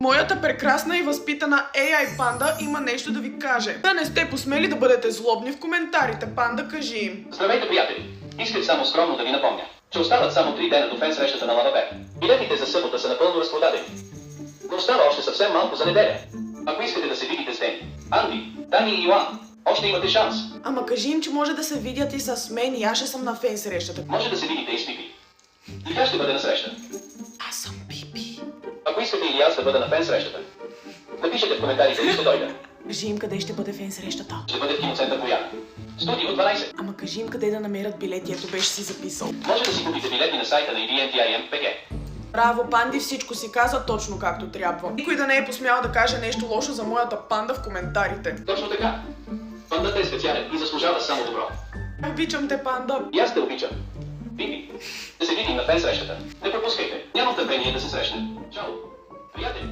Моята прекрасна и възпитана AI панда има нещо да ви каже. Да не сте посмели да бъдете злобни в коментарите. Панда, кажи им. Здравейте, приятели! Исках само скромно да ви напомня, че остават само 3 дена до фен срещата на Лава Бек. Билетите за събота са напълно разпродадени. Но остава още съвсем малко за неделя. Ако искате да се видите с Дени, Анди, Дани и Йоан, още имате шанс. Ама кажи им, че може да се видят и с мен и аз ще съм на фен срещата. Може да се видите и с Пипи. И тя ще бъде на среща. Аз съм Пипи. Ако искате или аз да бъда на фен срещата, напишете в коментарите и ще дойда. Кажи им къде ще бъде фен срещата. Ще бъде в киноцентър Бояна. Студио 12. Ама кажи им къде да намерят билети, ето беше си записал. Може да си купите билети на сайта на EVNTIM.BG. Браво, Панди, всичко си каза точно както трябва. Никой да не е посмял да каже нещо лошо за моята панда в коментарите. Точно така. Пандата е специален и заслужава само добро. Обичам те, Панда. И аз те обичам. Пипи, да се видим на фен срещата. Не пропускайте. Нямам търпение да се срещнем. Чао. Приятели!